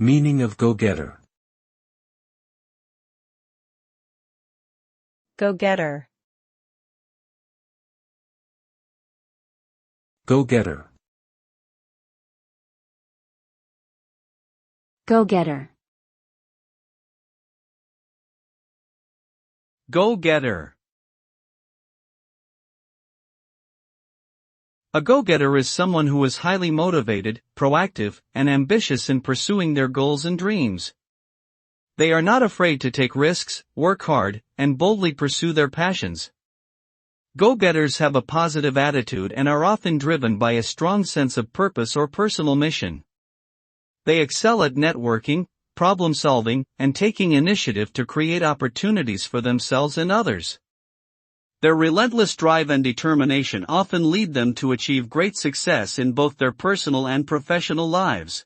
Meaning of go-getter. Go-getter. Go-getter. Go-getter. Go-getter. A go-getter is someone who is highly motivated, proactive, and ambitious in pursuing their goals and dreams. They are not afraid to take risks, work hard, and boldly pursue their passions. Go-getters have a positive attitude and are often driven by a strong sense of purpose or personal mission. They excel at networking, problem-solving, and taking initiative to create opportunities for themselves and others. Their relentless drive and determination often lead them to achieve great success in both their personal and professional lives.